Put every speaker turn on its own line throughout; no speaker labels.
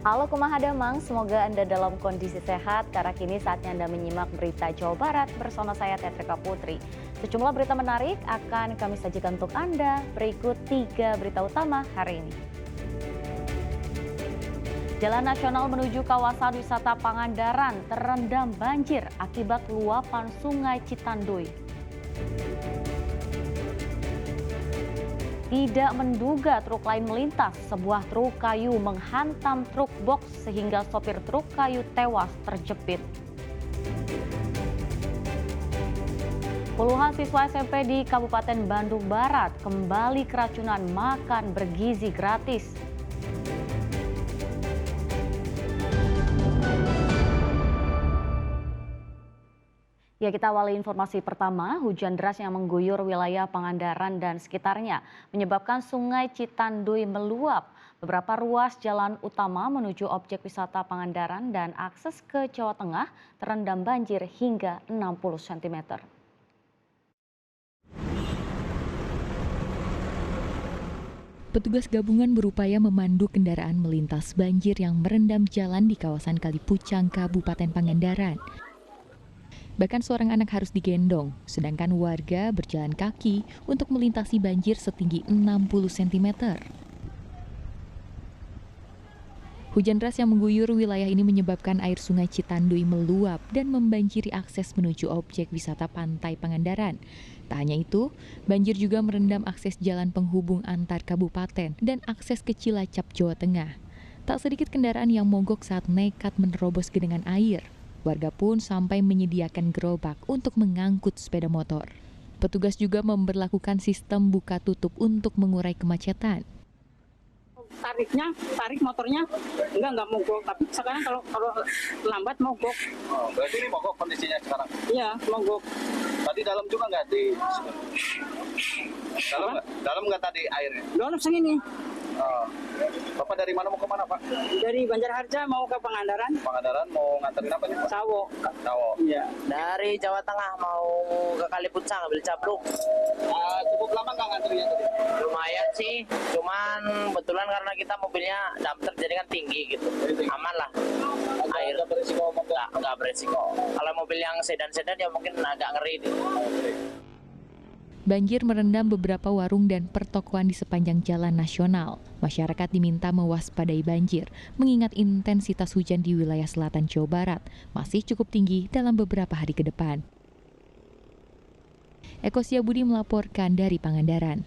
Halo kumaha damang, semoga Anda dalam kondisi sehat karena kini saatnya Anda menyimak berita Jawa Barat bersama saya Tetrika Putri. Sejumlah berita menarik akan kami sajikan untuk Anda. Berikut 3 berita utama hari ini. Jalan nasional menuju kawasan wisata Pangandaran terendam banjir akibat luapan Sungai Citanduy. Tidak menduga truk lain melintas, sebuah truk kayu menghantam truk box sehingga sopir truk kayu tewas terjepit. Puluhan siswa SMP di Kabupaten Bandung Barat kembali keracunan makan bergizi gratis. Ya, kita awali informasi pertama, hujan deras yang mengguyur wilayah Pangandaran dan sekitarnya menyebabkan Sungai Citanduy meluap. Beberapa ruas jalan utama menuju objek wisata Pangandaran dan akses ke Jawa Tengah terendam banjir hingga 60 cm.
Petugas gabungan berupaya memandu kendaraan melintas banjir yang merendam jalan di kawasan Kalipucang, Kabupaten Pangandaran. Bahkan seorang anak harus digendong, sedangkan warga berjalan kaki untuk melintasi banjir setinggi 60 cm. Hujan deras yang mengguyur wilayah ini menyebabkan air Sungai Citanduy meluap dan membanjiri akses menuju objek wisata Pantai Pangandaran. Tak hanya itu, banjir juga merendam akses jalan penghubung antar kabupaten dan akses ke Cilacap, Jawa Tengah. Tak sedikit kendaraan yang mogok saat nekat menerobos genangan air. Warga pun sampai menyediakan gerobak untuk mengangkut sepeda motor. Petugas juga memberlakukan sistem buka tutup untuk mengurai kemacetan.
Tarik motornya enggak mogok, tapi sekarang kalau lambat mogok.
Oh, berarti ini mogok kondisinya sekarang?
Iya, mogok.
Tadi dalam juga nggak di dalam nggak tadi airnya?
Dalam segini.
Oh. Bapak dari mana mau ke mana, Pak?
Dari Banjarharja mau ke Pangandaran.
Pangandaran mau nganterin apa nih, Pak?
Sawo.
Sawo.
Iya.
Dari Jawa Tengah mau ke Kalipucang ambil capluk.
Cukup lama nggak nganterinnya tadi?
Lumayan sih, cuman kebetulan karena kita mobilnya dumper jadi kan tinggi gitu. Aman lah. Air
Nggak berisiko mogok?
nggak beresiko. Kalau mobil yang sedan-sedan ya mungkin agak ngeri nih.
Banjir merendam beberapa warung dan pertokoan di sepanjang jalan nasional. Masyarakat diminta mewaspadai banjir, mengingat intensitas hujan di wilayah selatan Jawa Barat masih cukup tinggi dalam beberapa hari ke depan. Eko Siabudi melaporkan dari Pangandaran.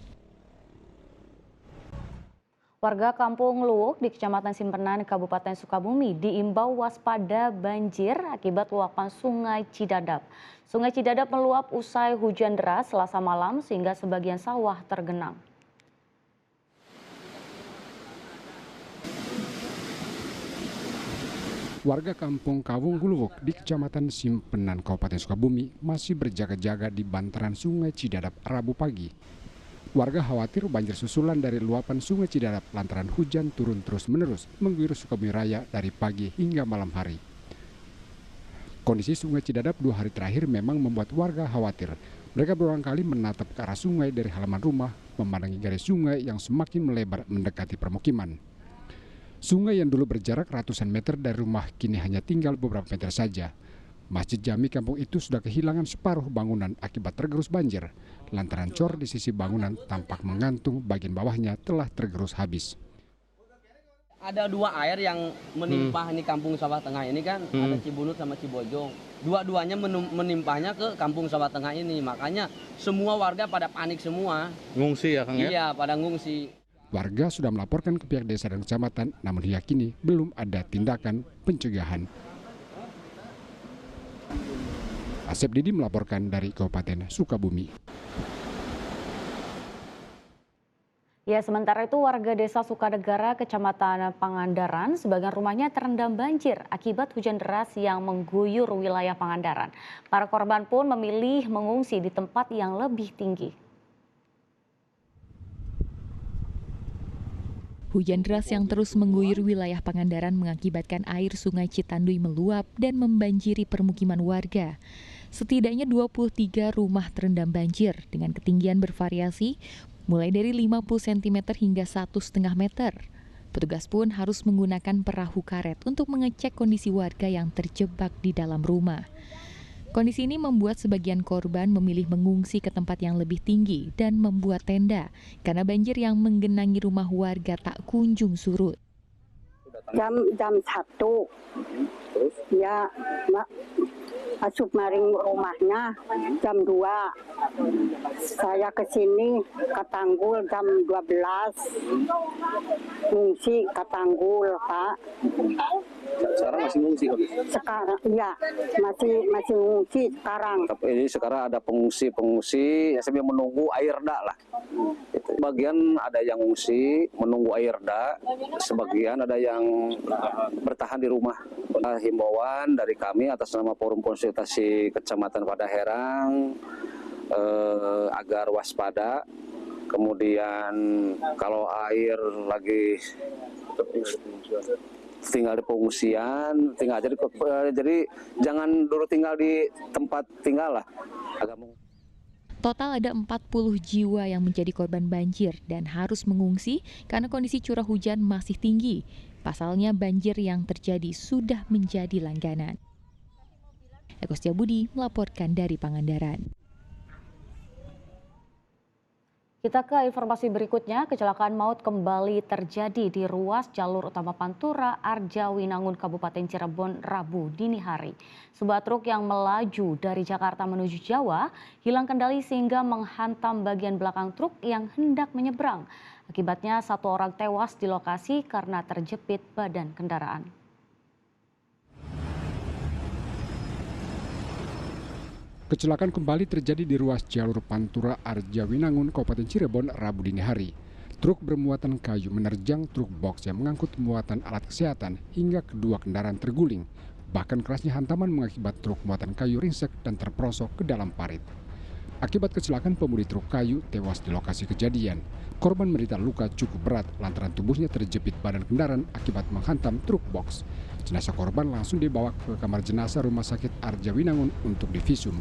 Warga Kampung Luwuk di Kecamatan Simpenan, Kabupaten Sukabumi diimbau waspada banjir akibat luapan Sungai Cidadap. Sungai Cidadap meluap usai hujan deras Selasa malam sehingga sebagian sawah tergenang.
Warga Kampung Kawung Luwuk di Kecamatan Simpenan, Kabupaten Sukabumi masih berjaga-jaga di bantaran Sungai Cidadap Rabu pagi. Warga khawatir banjir susulan dari luapan Sungai Cidadap lantaran hujan turun terus-menerus mengguyur Sukabumi Raya dari pagi hingga malam hari. Kondisi Sungai Cidadap 2 hari terakhir memang membuat warga khawatir. Mereka berulang kali menatap ke arah sungai dari halaman rumah, memandangi garis sungai yang semakin melebar mendekati permukiman. Sungai yang dulu berjarak ratusan meter dari rumah kini hanya tinggal beberapa meter saja. Masjid Jami kampung itu sudah kehilangan separuh bangunan akibat tergerus banjir. Lantaran cor di sisi bangunan tampak mengantung, bagian bawahnya telah tergerus habis.
Ada 2 air yang menimpah di kampung Sawah Tengah ini kan, ada Cibunut sama Cibojong. Dua-duanya menimpahnya ke kampung Sawah Tengah ini, makanya semua warga pada panik semua.
Ngungsi ya Kang ya?
Iya, pada ngungsi.
Warga sudah melaporkan ke pihak desa dan kecamatan, namun hingga kini belum ada tindakan pencegahan. Asep Didi melaporkan dari Kabupaten Sukabumi.
Ya, sementara itu warga desa Sukanegara, Kecamatan Pangandaran, sebagian rumahnya terendam banjir akibat hujan deras yang mengguyur wilayah Pangandaran. Para korban pun memilih mengungsi di tempat yang lebih tinggi.
Hujan deras yang terus mengguyur wilayah Pangandaran mengakibatkan air Sungai Citanduy meluap dan membanjiri permukiman warga. Setidaknya 23 rumah terendam banjir dengan ketinggian bervariasi mulai dari 50 cm hingga 1,5 meter. Petugas pun harus menggunakan perahu karet untuk mengecek kondisi warga yang terjebak di dalam rumah. Kondisi ini membuat sebagian korban memilih mengungsi ke tempat yang lebih tinggi dan membuat tenda karena banjir yang menggenangi rumah warga tak kunjung surut.
Jam 1 ya masuk maring rumahnya jam 2. Saya ke sini ke Tanggul jam 12. Ngungsi ke Tanggul, Pak.
Sekarang masih ngungsi kok?
Sekarang ya masih ngungsi sekarang.
Tapi ini sekarang ada pengungsi yang sambil menunggu air dak lah. Sebagian ada yang ngungsi menunggu air dak, sebagian ada yang bertahan di rumah. Himbauan dari kami atas nama Forum Konsultasi Kecamatan Padaherang agar waspada. Kemudian kalau air lagi tinggal di pengungsian, jadi jangan dulu tinggal di tempat tinggal lah.
Total ada 40 jiwa yang menjadi korban banjir dan harus mengungsi karena kondisi curah hujan masih tinggi. Pasalnya banjir yang terjadi sudah menjadi langganan. Eko Setiabudi melaporkan dari Pangandaran.
Kita ke informasi berikutnya, kecelakaan maut kembali terjadi di ruas jalur utama Pantura, Arjawinangun, Kabupaten Cirebon, Rabu dini hari. Sebuah truk yang melaju dari Jakarta menuju Jawa hilang kendali sehingga menghantam bagian belakang truk yang hendak menyeberang. Akibatnya 1 orang tewas di lokasi karena terjepit badan kendaraan.
Kecelakaan kembali terjadi di ruas jalur Pantura Arjawinangun, Kabupaten Cirebon, Rabu dini hari. Truk bermuatan kayu menerjang truk box yang mengangkut muatan alat kesehatan hingga kedua kendaraan terguling. Bahkan kerasnya hantaman mengakibat truk muatan kayu ringsek dan terperosok ke dalam parit. Akibat kecelakaan, pemudi truk kayu tewas di lokasi kejadian. Korban menderita luka cukup berat lantaran tubuhnya terjepit badan kendaraan akibat menghantam truk box. Jenazah korban langsung dibawa ke kamar jenazah Rumah Sakit Arjawinangun untuk divisum.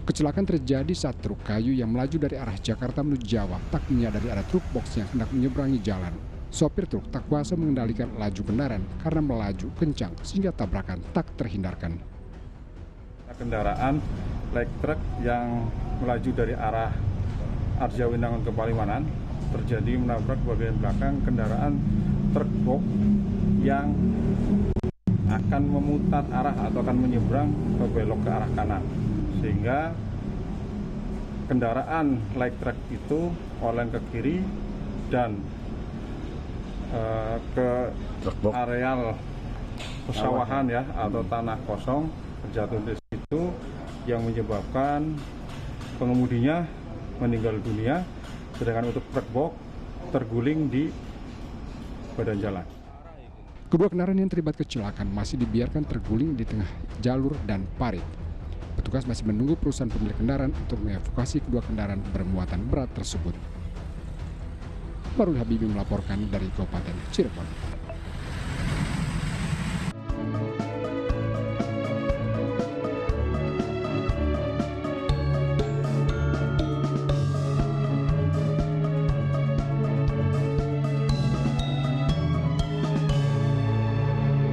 Kecelakaan terjadi saat truk kayu yang melaju dari arah Jakarta menuju Jawa tak menyadari ada truk box yang hendak menyeberangi jalan. Sopir truk tak kuasa mengendalikan laju kendaraan karena melaju kencang sehingga tabrakan tak terhindarkan.
Kendaraan light truck yang melaju dari arah Arjawinangun ke Palimanan terjadi menabrak bagian belakang kendaraan truk box yang akan memutar arah atau akan menyeberang ke belok ke arah kanan, sehingga kendaraan light truck itu oleng ke kiri dan ke areal pesawahan ya atau tanah kosong, terjatuh di situ yang menyebabkan pengemudinya meninggal dunia, sedangkan untuk truk box terguling di badan jalan.
Kedua kendaraan yang terlibat kecelakaan masih dibiarkan terguling di tengah jalur dan parit. Petugas masih menunggu perusahaan pemilik kendaraan untuk mengevakuasi kedua kendaraan bermuatan berat tersebut. Farul Habibi melaporkan dari Kabupaten Cirebon.